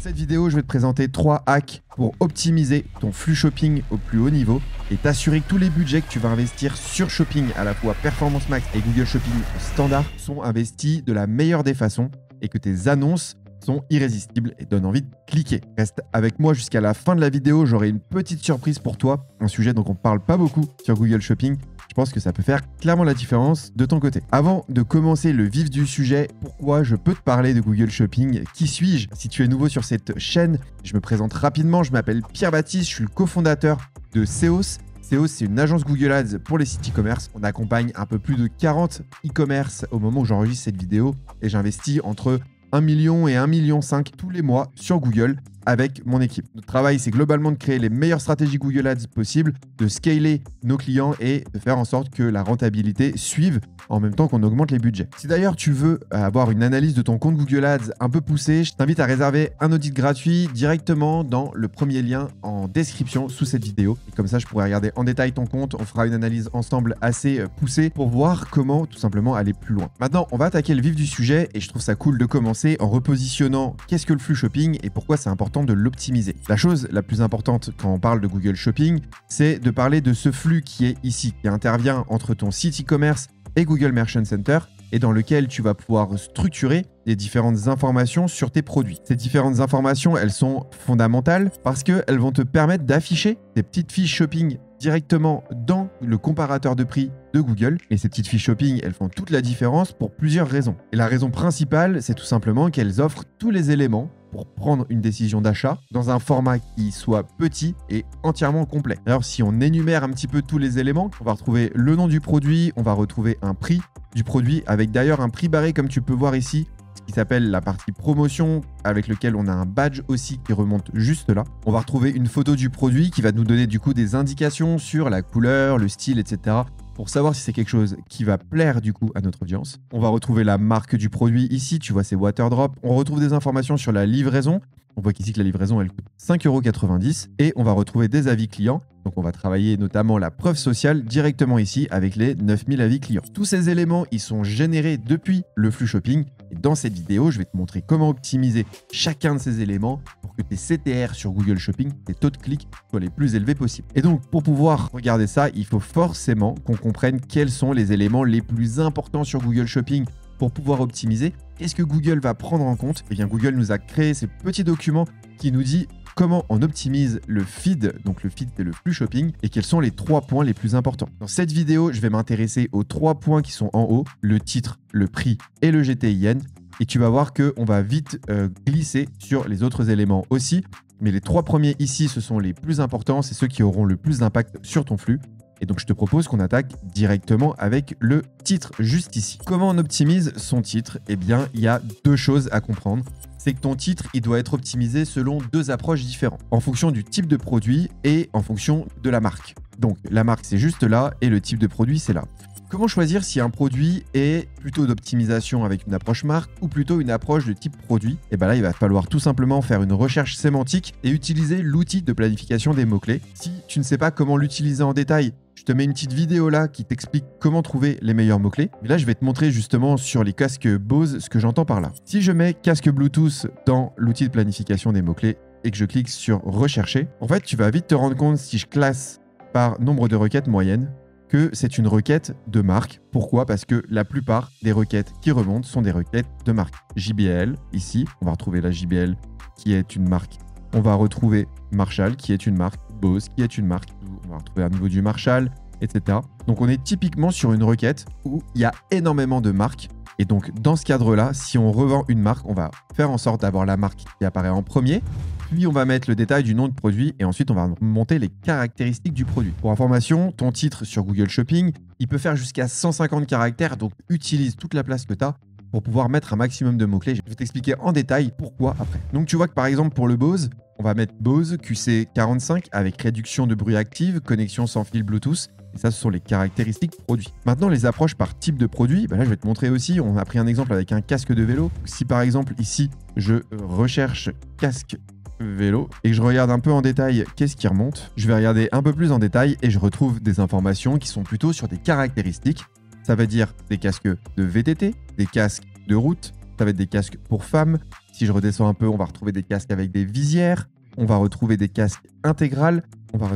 cette vidéo, je vais te présenter 3 hacks pour optimiser ton flux shopping au plus haut niveau et t'assurer que tous les budgets que tu vas investir sur Shopping, à la fois Performance Max et Google Shopping Standard, sont investis de la meilleure des façons et que tes annonces sont irrésistibles et donnent envie de cliquer. Reste avec moi jusqu'à la fin de la vidéo, j'aurai une petite surprise pour toi, un sujet dont on parle pas beaucoup sur Google Shopping. Je pense que ça peut faire clairement la différence de ton côté. Avant de commencer le vif du sujet, pourquoi je peux te parler de Google Shopping? Qui suis-je? Si tu es nouveau sur cette chaîne, je me présente rapidement. Je m'appelle Pierre Baptiste, je suis le cofondateur de Seos. Seos, c'est une agence Google Ads pour les sites e-commerce. On accompagne un peu plus de 40 e-commerce au moment où j'enregistre cette vidéo et j'investis entre 1 million et 1,5 million tous les mois sur Google avec mon équipe. Notre travail, c'est globalement de créer les meilleures stratégies Google Ads possibles, de scaler nos clients et de faire en sorte que la rentabilité suive en même temps qu'on augmente les budgets. Si d'ailleurs tu veux avoir une analyse de ton compte Google Ads un peu poussée, je t'invite à réserver un audit gratuit directement dans le premier lien en description sous cette vidéo. Et comme ça, je pourrai regarder en détail ton compte. On fera une analyse ensemble assez poussée pour voir comment tout simplement aller plus loin. Maintenant, on va attaquer le vif du sujet et je trouve ça cool de commencer en repositionnant qu'est-ce que le flux shopping et pourquoi c'est important de l'optimiser. La chose la plus importante quand on parle de Google Shopping, c'est de parler de ce flux qui est ici, qui intervient entre ton site e-commerce et Google Merchant Center et dans lequel tu vas pouvoir structurer les différentes informations sur tes produits. Ces différentes informations, elles sont fondamentales parce qu'elles vont te permettre d'afficher des petites fiches shopping directement dans le comparateur de prix de Google. Et ces petites fiches shopping, elles font toute la différence pour plusieurs raisons. Et la raison principale, c'est tout simplement qu'elles offrent tous les éléments pour prendre une décision d'achat dans un format qui soit petit et entièrement complet. D'ailleurs, si on énumère un petit peu tous les éléments, on va retrouver le nom du produit, on va retrouver un prix du produit avec d'ailleurs un prix barré comme tu peux voir ici, ce qui s'appelle la partie promotion avec lequel on a un badge aussi qui remonte juste là. On va retrouver une photo du produit qui va nous donner du coup des indications sur la couleur, le style, etc. pour savoir si c'est quelque chose qui va plaire du coup à notre audience. On va retrouver la marque du produit ici, tu vois c'est Waterdrop. On retrouve des informations sur la livraison. On voit qu'ici que la livraison elle coûte 5,90 € et on va retrouver des avis clients. Donc on va travailler notamment la preuve sociale directement ici avec les 9000 avis clients. Tous ces éléments, ils sont générés depuis le flux shopping. Et dans cette vidéo, je vais te montrer comment optimiser chacun de ces éléments pour que tes CTR sur Google Shopping, tes taux de clic, soient les plus élevés possibles. Et donc pour pouvoir regarder ça, il faut forcément qu'on comprenne quels sont les éléments les plus importants sur Google Shopping pour pouvoir optimiser. Qu'est-ce que Google va prendre en compte? Eh bien, Google nous a créé ces petits documents qui nous dit comment on optimise le feed, donc le feed c'est le flux shopping, et quels sont les 3 points les plus importants. Dans cette vidéo, je vais m'intéresser aux 3 points qui sont en haut, le titre, le prix et le GTIN, et tu vas voir qu'on va vite glisser sur les autres éléments aussi, mais les 3 premiers ici, ce sont les plus importants, c'est ceux qui auront le plus d'impact sur ton flux. Et donc, je te propose qu'on attaque directement avec le titre juste ici. Comment on optimise son titre? Eh bien, il y a 2 choses à comprendre. C'est que ton titre, il doit être optimisé selon 2 approches différentes, en fonction du type de produit et en fonction de la marque. Donc, la marque, c'est juste là et le type de produit, c'est là. Comment choisir si un produit est plutôt d'optimisation avec une approche marque ou plutôt une approche de type produit? Et bien là, il va falloir tout simplement faire une recherche sémantique et utiliser l'outil de planification des mots-clés. Si tu ne sais pas comment l'utiliser en détail, je te mets une petite vidéo là qui t'explique comment trouver les meilleurs mots-clés. Mais là, je vais te montrer justement sur les casques Bose ce que j'entends par là. Si je mets casque Bluetooth dans l'outil de planification des mots-clés et que je clique sur rechercher, en fait, tu vas vite te rendre compte si je classe par nombre de requêtes moyennes que c'est une requête de marque. Pourquoi? Parce que la plupart des requêtes qui remontent sont des requêtes de marque. JBL, ici, on va retrouver la JBL qui est une marque. On va retrouver Marshall qui est une marque, Bose qui est une marque. On va retrouver à nouveau du Marshall, etc. Donc on est typiquement sur une requête où il y a énormément de marques. Et donc dans ce cadre-là, si on revend une marque, on va faire en sorte d'avoir la marque qui apparaît en premier. Puis on va mettre le détail du nom de produit et ensuite on va monter les caractéristiques du produit. Pour information, ton titre sur Google Shopping, il peut faire jusqu'à 150 caractères, donc utilise toute la place que tu as pour pouvoir mettre un maximum de mots-clés. Je vais t'expliquer en détail pourquoi après. Donc tu vois que par exemple pour le Bose, on va mettre Bose QC45 avec réduction de bruit active, connexion sans fil Bluetooth. Et ça, ce sont les caractéristiques produits. Maintenant, les approches par type de produit, là, je vais te montrer aussi. On a pris un exemple avec un casque de vélo. Si par exemple, ici, je recherche casque vélo et que je regarde un peu en détail qu'est-ce qui remonte, je vais regarder un peu plus en détail et je retrouve des informations qui sont plutôt sur des caractéristiques. Ça va dire des casques de VTT, des casques de route, ça va être des casques pour femmes, Si je redescends un peu, on va retrouver des casques avec des visières, on va retrouver des casques intégrales, on va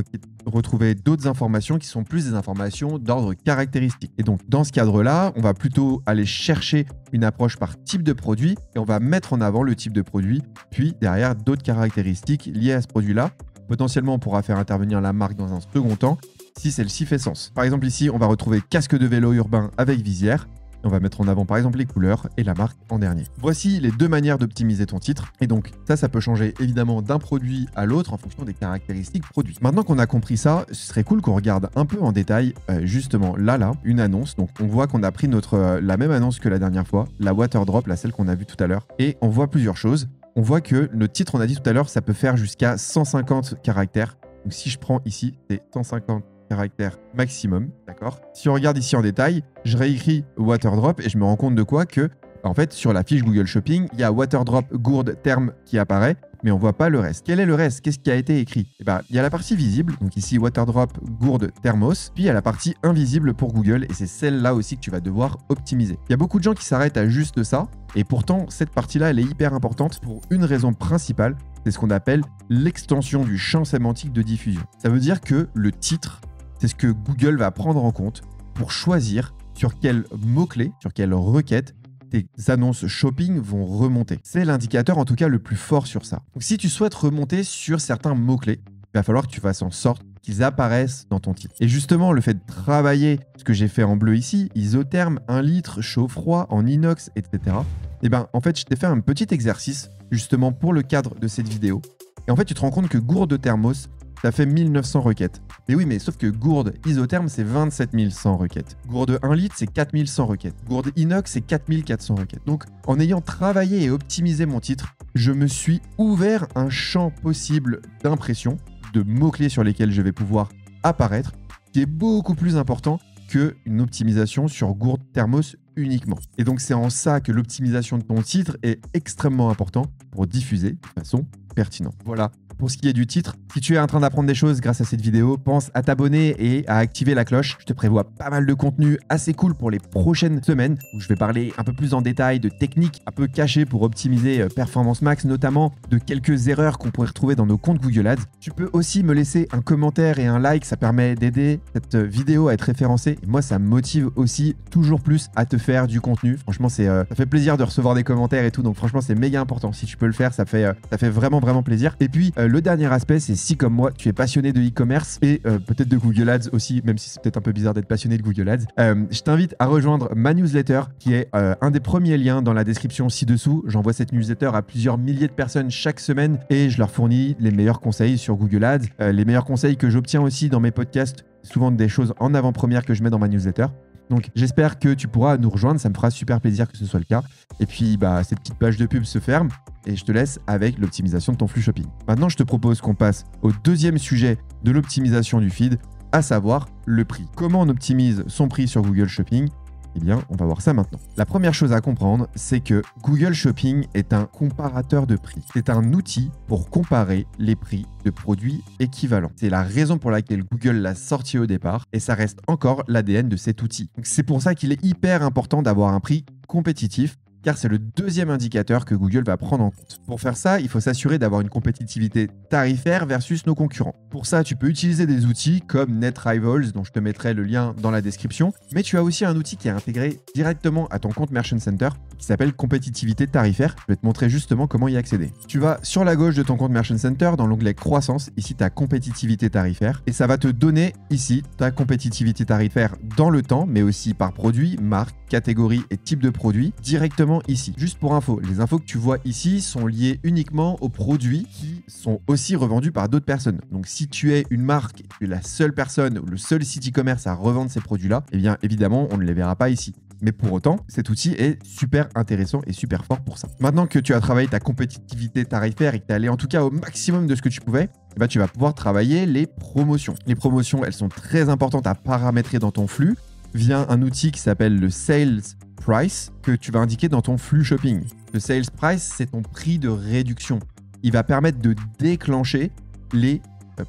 retrouver d'autres informations qui sont plus des informations d'ordre caractéristique. Et donc, dans ce cadre-là, on va plutôt aller chercher une approche par type de produit et on va mettre en avant le type de produit, puis derrière d'autres caractéristiques liées à ce produit-là. Potentiellement, on pourra faire intervenir la marque dans un second temps si celle-ci fait sens. Par exemple, ici, on va retrouver casque de vélo urbain avec visière. On va mettre en avant par exemple les couleurs et la marque en dernier. Voici les deux manières d'optimiser ton titre. Et donc ça peut changer évidemment d'un produit à l'autre en fonction des caractéristiques produits. Maintenant qu'on a compris ça, ce serait cool qu'on regarde un peu en détail justement là, une annonce. Donc on voit qu'on a pris la même annonce que la dernière fois, la Waterdrop, celle qu'on a vue tout à l'heure. Et on voit plusieurs choses. On voit que le titre, on a dit tout à l'heure, ça peut faire jusqu'à 150 caractères. Donc si je prends ici, c'est 150 caractères maximum, d'accord? Si on regarde ici en détail, je réécris Waterdrop et je me rends compte de quoi? Que, en fait, sur la fiche Google Shopping, il y a Waterdrop gourde terme qui apparaît, mais on ne voit pas le reste. Quel est le reste? Qu'est-ce qui a été écrit? Eh ben, il y a la partie visible, donc ici Waterdrop gourde thermos, puis il y a la partie invisible pour Google, et c'est celle-là aussi que tu vas devoir optimiser. Il y a beaucoup de gens qui s'arrêtent à juste ça, et pourtant, cette partie-là, elle est hyper importante pour une raison principale, c'est ce qu'on appelle l'extension du champ sémantique de diffusion. Ça veut dire que le titre, c'est ce que Google va prendre en compte pour choisir sur quels mots-clés, sur quelles requêtes tes annonces shopping vont remonter. C'est l'indicateur en tout cas le plus fort sur ça. Donc si tu souhaites remonter sur certains mots-clés, il va falloir que tu fasses en sorte qu'ils apparaissent dans ton titre. Et justement, le fait de travailler ce que j'ai fait en bleu ici, isotherme, 1 litre, chaud-froid, en inox, etc. Et ben en fait, je t'ai fait un petit exercice justement pour le cadre de cette vidéo. Et en fait, tu te rends compte que gourde thermos, ça fait 1900 requêtes. Mais oui, mais sauf que gourde isotherme, c'est 27 100 requêtes. Gourde 1 litre, c'est 4100 requêtes. Gourde inox, c'est 4400 requêtes. Donc, en ayant travaillé et optimisé mon titre, je me suis ouvert un champ possible d'impression, de mots-clés sur lesquels je vais pouvoir apparaître, qui est beaucoup plus important qu'une optimisation sur gourde thermos uniquement. Et donc, c'est en ça que l'optimisation de ton titre est extrêmement important pour diffuser de façon pertinente. Voilà. Pour ce qui est du titre, si tu es en train d'apprendre des choses grâce à cette vidéo, pense à t'abonner et à activer la cloche. Je te prévois pas mal de contenu assez cool pour les prochaines semaines où je vais parler un peu plus en détail de techniques un peu cachées pour optimiser Performance Max, notamment de quelques erreurs qu'on pourrait retrouver dans nos comptes Google Ads. Tu peux aussi me laisser un commentaire et un like, ça permet d'aider cette vidéo à être référencée. Et moi, ça me motive aussi toujours plus à te faire du contenu. Franchement, ça fait plaisir de recevoir des commentaires et tout, donc franchement, c'est méga important. Si tu peux le faire, ça fait vraiment plaisir. Et puis, le dernier aspect, c'est si comme moi, tu es passionné de e-commerce et peut-être de Google Ads aussi, même si c'est peut-être un peu bizarre d'être passionné de Google Ads, je t'invite à rejoindre ma newsletter qui est un des premiers liens dans la description ci-dessous. J'envoie cette newsletter à plusieurs milliers de personnes chaque semaine et je leur fournis les meilleurs conseils sur Google Ads, les meilleurs conseils que j'obtiens aussi dans mes podcasts, souvent des choses en avant-première que je mets dans ma newsletter. Donc j'espère que tu pourras nous rejoindre, ça me fera super plaisir que ce soit le cas. Et puis cette petite page de pub se ferme et je te laisse avec l'optimisation de ton flux shopping. Maintenant, je te propose qu'on passe au deuxième sujet de l'optimisation du feed, à savoir le prix. Comment on optimise son prix sur Google Shopping? Eh bien, on va voir ça maintenant. La première chose à comprendre, c'est que Google Shopping est un comparateur de prix. C'est un outil pour comparer les prix de produits équivalents. C'est la raison pour laquelle Google l'a sorti au départ et ça reste encore l'ADN de cet outil. C'est pour ça qu'il est hyper important d'avoir un prix compétitif, car c'est le deuxième indicateur que Google va prendre en compte. Pour faire ça, il faut s'assurer d'avoir une compétitivité tarifaire versus nos concurrents. Pour ça, tu peux utiliser des outils comme NetRivals, dont je te mettrai le lien dans la description, mais tu as aussi un outil qui est intégré directement à ton compte Merchant Center qui s'appelle compétitivité tarifaire. Je vais te montrer justement comment y accéder. Tu vas sur la gauche de ton compte Merchant Center dans l'onglet croissance, ici ta compétitivité tarifaire, et ça va te donner ici ta compétitivité tarifaire dans le temps, mais aussi par produit, marque, catégorie et type de produit directement ici. Juste pour info, les infos que tu vois ici sont liées uniquement aux produits qui sont aussi revendus par d'autres personnes. Donc si tu es une marque, tu es la seule personne ou le seul site e-commerce à revendre ces produits-là, eh bien évidemment, on ne les verra pas ici. Mais pour autant, cet outil est super intéressant et super fort pour ça. Maintenant que tu as travaillé ta compétitivité tarifaire et que tu es allé en tout cas au maximum de ce que tu pouvais, eh bien, tu vas pouvoir travailler les promotions. Les promotions, elles sont très importantes à paramétrer dans ton flux via un outil qui s'appelle le Sales Price que tu vas indiquer dans ton flux shopping. Le Sales Price, c'est ton prix de réduction. Il va permettre de déclencher les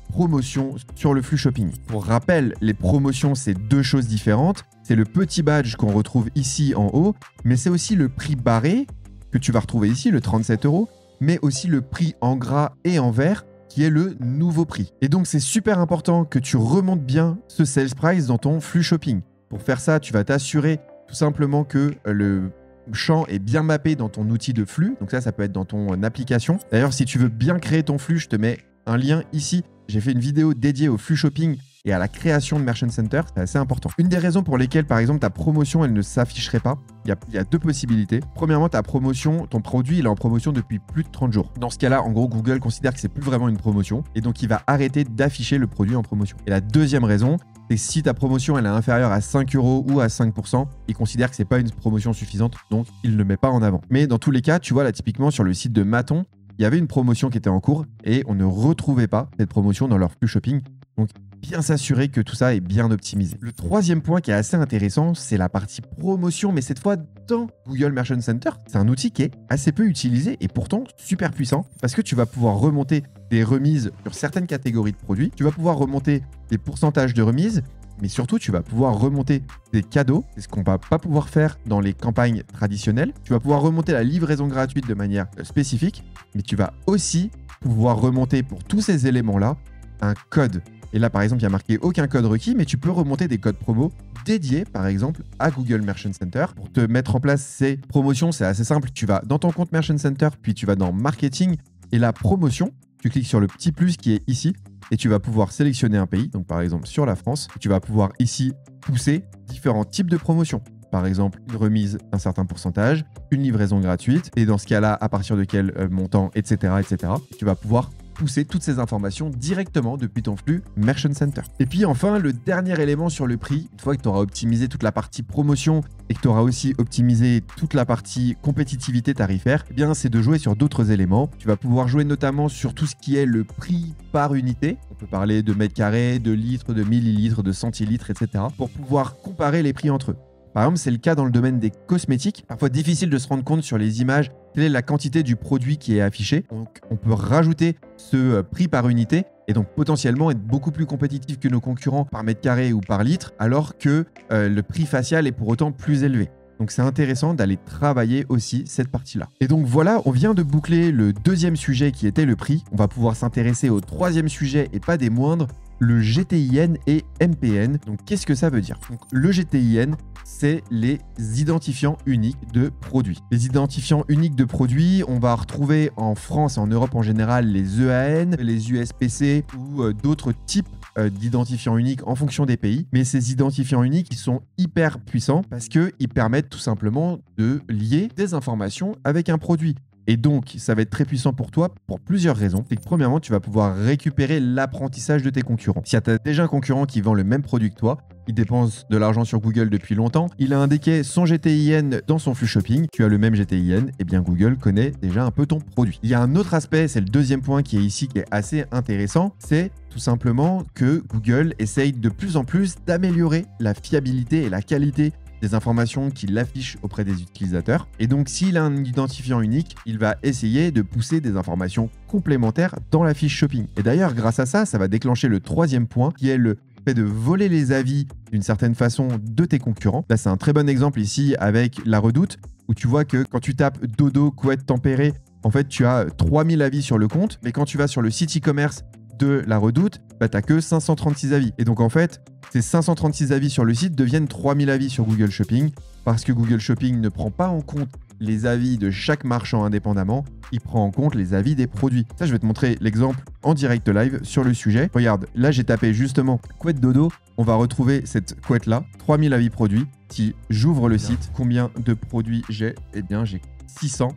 promotions sur le flux shopping. Pour rappel, les promotions, c'est deux choses différentes. C'est le petit badge qu'on retrouve ici en haut, mais c'est aussi le prix barré que tu vas retrouver ici, le 37 €, mais aussi le prix en gras et en vert, qui est le nouveau prix. Et donc, c'est super important que tu remontes bien ce sales price dans ton flux shopping. Pour faire ça, tu vas t'assurer tout simplement que le champ est bien mappé dans ton outil de flux. Donc ça peut être dans ton application. D'ailleurs, si tu veux bien créer ton flux, je te mets un lien ici. J'ai fait une vidéo dédiée au flux shopping et à la création de Merchant Center. C'est assez important. Une des raisons pour lesquelles, par exemple, ta promotion, elle ne s'afficherait pas, il y a deux possibilités. Premièrement, ta promotion, ton produit, il est en promotion depuis plus de 30 jours. Dans ce cas-là, en gros, Google considère que c'est plus vraiment une promotion et donc il va arrêter d'afficher le produit en promotion. Et la deuxième raison, c'est si ta promotion elle est inférieure à 5 € ou à 5%, il considère que c'est pas une promotion suffisante, donc il ne le met pas en avant. Mais dans tous les cas, tu vois là typiquement sur le site de Maton, il y avait une promotion qui était en cours et on ne retrouvait pas cette promotion dans leur flux shopping. Donc bien s'assurer que tout ça est bien optimisé. Le troisième point qui est assez intéressant, c'est la partie promotion, mais cette fois dans Google Merchant Center. C'est un outil qui est assez peu utilisé et pourtant super puissant parce que tu vas pouvoir remonter des remises sur certaines catégories de produits. Tu vas pouvoir remonter des pourcentages de remises, mais surtout, tu vas pouvoir remonter des cadeaux. C'est ce qu'on ne va pas pouvoir faire dans les campagnes traditionnelles. Tu vas pouvoir remonter la livraison gratuite de manière spécifique, mais tu vas aussi pouvoir remonter pour tous ces éléments-là un code. Et là, par exemple, il y a marqué aucun code requis, mais tu peux remonter des codes promo dédiés, par exemple, à Google Merchant Center. Pour te mettre en place ces promotions, c'est assez simple. Tu vas dans ton compte Merchant Center, puis tu vas dans Marketing et la promotion. Tu cliques sur le petit plus qui est ici et tu vas pouvoir sélectionner un pays, donc par exemple sur la France. Tu vas pouvoir ici pousser différents types de promotions. Par exemple, une remise d'un certain pourcentage, une livraison gratuite, et dans ce cas-là, à partir de quel montant, etc., etc. Tu vas pouvoir pousser toutes ces informations directement depuis ton flux Merchant Center. Et puis enfin, le dernier élément sur le prix, une fois que tu auras optimisé toute la partie promotion et que tu auras aussi optimisé toute la partie compétitivité tarifaire, eh bien c'est de jouer sur d'autres éléments. Tu vas pouvoir jouer notamment sur tout ce qui est le prix par unité. On peut parler de mètres carrés, de litres, de millilitres, de centilitres, etc. pour pouvoir comparer les prix entre eux. Par exemple, c'est le cas dans le domaine des cosmétiques. Parfois difficile de se rendre compte sur les images quelle est la quantité du produit qui est affiché. Donc, on peut rajouter ce prix par unité et donc potentiellement être beaucoup plus compétitif que nos concurrents par mètre carré ou par litre, alors que le prix facial est pour autant plus élevé. Donc, c'est intéressant d'aller travailler aussi cette partie-là. Et donc, voilà, on vient de boucler le deuxième sujet qui était le prix. On va pouvoir s'intéresser au troisième sujet et pas des moindres, le GTIN et MPN. Donc, qu'est-ce que ça veut dire? Donc, le GTIN, c'est les identifiants uniques de produits. Les identifiants uniques de produits, on va retrouver en France et en Europe en général les EAN, les USPC ou d'autres types d'identifiants uniques en fonction des pays. Mais ces identifiants uniques, ils sont hyper puissants parce qu'ils permettent tout simplement de lier des informations avec un produit. Et donc, ça va être très puissant pour toi pour plusieurs raisons. C'est que premièrement, tu vas pouvoir récupérer l'apprentissage de tes concurrents. Si tu as déjà un concurrent qui vend le même produit que toi, il dépense de l'argent sur Google depuis longtemps, il a indiqué son GTIN dans son flux shopping, tu as le même GTIN, et bien Google connaît déjà un peu ton produit. Il y a un autre aspect, c'est le deuxième point qui est ici, qui est assez intéressant, c'est tout simplement que Google essaye de plus en plus d'améliorer la fiabilité et la qualité des informations qu'il affiche auprès des utilisateurs. Et donc, s'il a un identifiant unique, il va essayer de pousser des informations complémentaires dans la fiche shopping. Et d'ailleurs, grâce à ça, ça va déclencher le troisième point, qui est le fait de voler les avis d'une certaine façon de tes concurrents. Là, c'est un très bon exemple ici avec La Redoute, où tu vois que quand tu tapes dodo, couette tempérée, en fait, tu as 3000 avis sur le compte, mais quand tu vas sur le site e-commerce de La Redoute, bah, tu n'as que 536 avis. Et donc, en fait, ces 536 avis sur le site deviennent 3000 avis sur Google Shopping parce que Google Shopping ne prend pas en compte les avis de chaque marchand indépendamment, il prend en compte les avis des produits. Ça, je vais te montrer l'exemple en direct live sur le sujet. Regarde, là, j'ai tapé justement couette dodo. On va retrouver cette couette-là, 3000 avis produits. Si j'ouvre le site, combien de produits j'ai? Eh bien, j'ai 600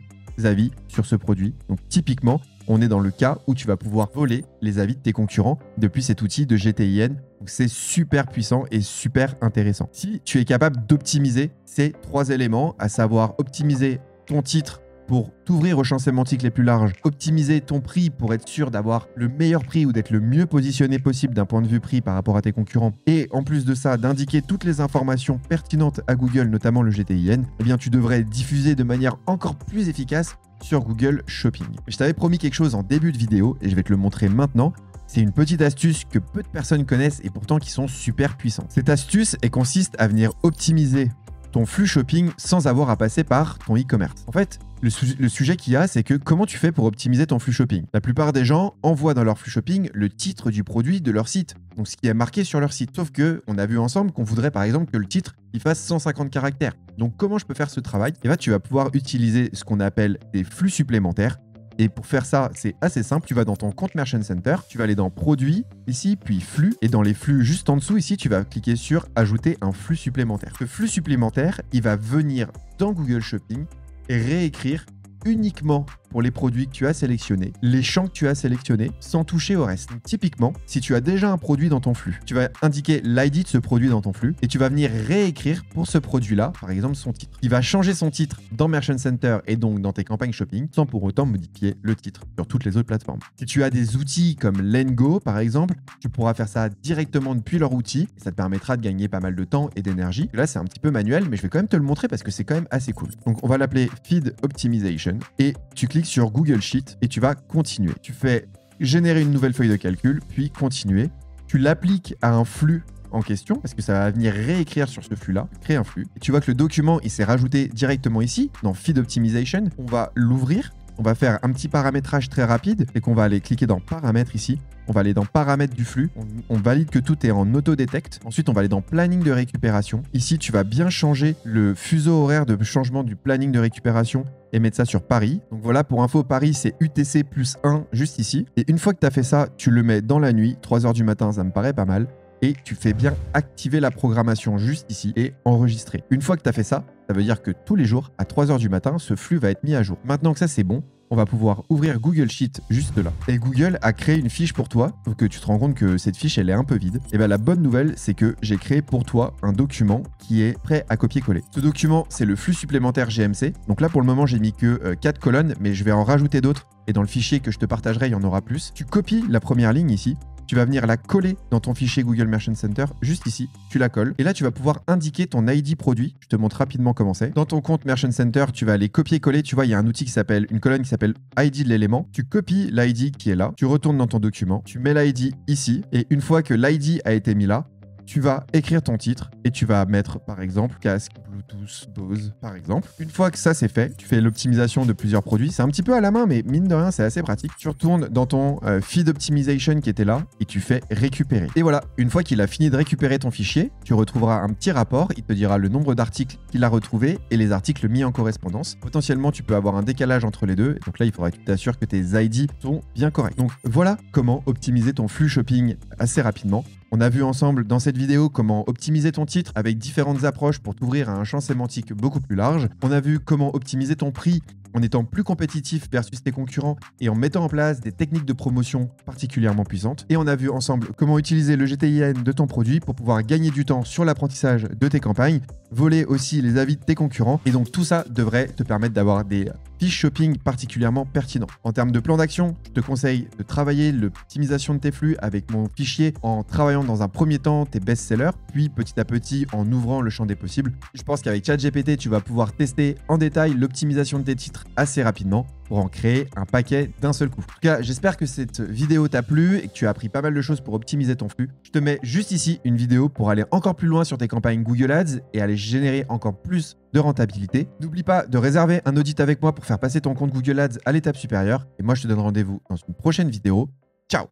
avis sur ce produit. Donc, typiquement, on est dans le cas où tu vas pouvoir voler les avis de tes concurrents depuis cet outil de GTIN. Donc, c'est super puissant et super intéressant. Si tu es capable d'optimiser ces trois éléments, à savoir optimiser ton titre pour t'ouvrir aux champs sémantiques les plus larges, optimiser ton prix pour être sûr d'avoir le meilleur prix ou d'être le mieux positionné possible d'un point de vue prix par rapport à tes concurrents, et en plus de ça, d'indiquer toutes les informations pertinentes à Google, notamment le GTIN, eh bien tu devrais diffuser de manière encore plus efficace sur Google Shopping. Je t'avais promis quelque chose en début de vidéo et je vais te le montrer maintenant. C'est une petite astuce que peu de personnes connaissent et pourtant qui sont super puissantes. Cette astuce, elle consiste à venir optimiser ton flux shopping sans avoir à passer par ton e-commerce. En fait, Le sujet qu'il y a, c'est que comment tu fais pour optimiser ton flux shopping? La plupart des gens envoient dans leur flux shopping le titre du produit de leur site, donc ce qui est marqué sur leur site. Sauf que on a vu ensemble qu'on voudrait par exemple que le titre il fasse 150 caractères. Donc comment je peux faire ce travail? Et là, tu vas pouvoir utiliser ce qu'on appelle des flux supplémentaires. Et pour faire ça, c'est assez simple. Tu vas dans ton compte Merchant Center, tu vas aller dans Produits, ici, puis Flux. Et dans les flux juste en dessous, ici, tu vas cliquer sur Ajouter un flux supplémentaire. Ce flux supplémentaire, il va venir dans Google Shopping et réécrire uniquement pour les produits que tu as sélectionnés, les champs que tu as sélectionnés, sans toucher au reste. Donc, typiquement, si tu as déjà un produit dans ton flux, tu vas indiquer l'ID de ce produit dans ton flux et tu vas venir réécrire pour ce produit-là, par exemple, son titre. Il va changer son titre dans Merchant Center et donc dans tes campagnes shopping sans pour autant modifier le titre sur toutes les autres plateformes. Si tu as des outils comme Lengo, par exemple, tu pourras faire ça directement depuis leur outil et ça te permettra de gagner pas mal de temps et d'énergie. Là, c'est un petit peu manuel, mais je vais quand même te le montrer parce que c'est quand même assez cool. Donc, on va l'appeler Feed Optimization et tu cliques sur Google Sheet et tu vas continuer. Tu fais générer une nouvelle feuille de calcul, puis continuer. Tu l'appliques à un flux en question parce que ça va venir réécrire sur ce flux-là, créer un flux. Et tu vois que le document, il s'est rajouté directement ici, dans Feed Optimization. On va l'ouvrir. On va faire un petit paramétrage très rapide et qu'on va aller cliquer dans Paramètres ici. On va aller dans Paramètres du flux. On valide que tout est en auto-détect. Ensuite, on va aller dans Planning de récupération. Ici, tu vas bien changer le fuseau horaire de changement du planning de récupération et mettre ça sur Paris. Donc voilà, pour info, Paris, c'est UTC plus 1 juste ici. Et une fois que tu as fait ça, tu le mets dans la nuit, 3 h du matin, ça me paraît pas mal. Et tu fais bien activer la programmation juste ici et enregistrer. Une fois que tu as fait ça, ça veut dire que tous les jours, à 3 h du matin, ce flux va être mis à jour. Maintenant que ça, c'est bon, on va pouvoir ouvrir Google Sheet juste là. Et Google a créé une fiche pour toi, pour que tu te rends compte que cette fiche, elle est un peu vide. Et bien la bonne nouvelle, c'est que j'ai créé pour toi un document qui est prêt à copier-coller. Ce document, c'est le flux supplémentaire GMC. Donc là, pour le moment, j'ai mis que 4 colonnes, mais je vais en rajouter d'autres. Et dans le fichier que je te partagerai, il y en aura plus. Tu copies la première ligne ici. Tu vas venir la coller dans ton fichier Google Merchant Center, juste ici, tu la colles. Et là, tu vas pouvoir indiquer ton ID produit. Je te montre rapidement comment c'est. Dans ton compte Merchant Center, tu vas aller copier-coller. Tu vois, il y a un outil qui s'appelle, une colonne qui s'appelle ID de l'élément. Tu copies l'ID qui est là, tu retournes dans ton document, tu mets l'ID ici. Et une fois que l'ID a été mis là, tu vas écrire ton titre et tu vas mettre par exemple casque, Bluetooth, Bose par exemple. Une fois que ça c'est fait, tu fais l'optimisation de plusieurs produits. C'est un petit peu à la main, mais mine de rien, c'est assez pratique. Tu retournes dans ton feed optimization qui était là et tu fais récupérer. Et voilà, une fois qu'il a fini de récupérer ton fichier, tu retrouveras un petit rapport. Il te dira le nombre d'articles qu'il a retrouvés et les articles mis en correspondance. Potentiellement, tu peux avoir un décalage entre les deux. Donc là, il faudra que tu t'assures que tes ID sont bien corrects. Donc voilà comment optimiser ton flux shopping assez rapidement. On a vu ensemble dans cette vidéo comment optimiser ton titre avec différentes approches pour t'ouvrir à un champ sémantique beaucoup plus large. On a vu comment optimiser ton prix en étant plus compétitif versus tes concurrents et en mettant en place des techniques de promotion particulièrement puissantes. Et on a vu ensemble comment utiliser le GTIN de ton produit pour pouvoir gagner du temps sur l'apprentissage de tes campagnes, voler aussi les avis de tes concurrents. Et donc tout ça devrait te permettre d'avoir des fiches shopping particulièrement pertinents. En termes de plan d'action, je te conseille de travailler l'optimisation de tes flux avec mon fichier en travaillant dans un premier temps tes best-sellers, puis petit à petit en ouvrant le champ des possibles. Je pense qu'avec ChatGPT, tu vas pouvoir tester en détail l'optimisation de tes titres assez rapidement pour en créer un paquet d'un seul coup. En tout cas, j'espère que cette vidéo t'a plu et que tu as appris pas mal de choses pour optimiser ton flux. Je te mets juste ici une vidéo pour aller encore plus loin sur tes campagnes Google Ads et aller générer encore plus de rentabilité. N'oublie pas de réserver un audit avec moi pour faire passer ton compte Google Ads à l'étape supérieure. Et moi, je te donne rendez-vous dans une prochaine vidéo. Ciao!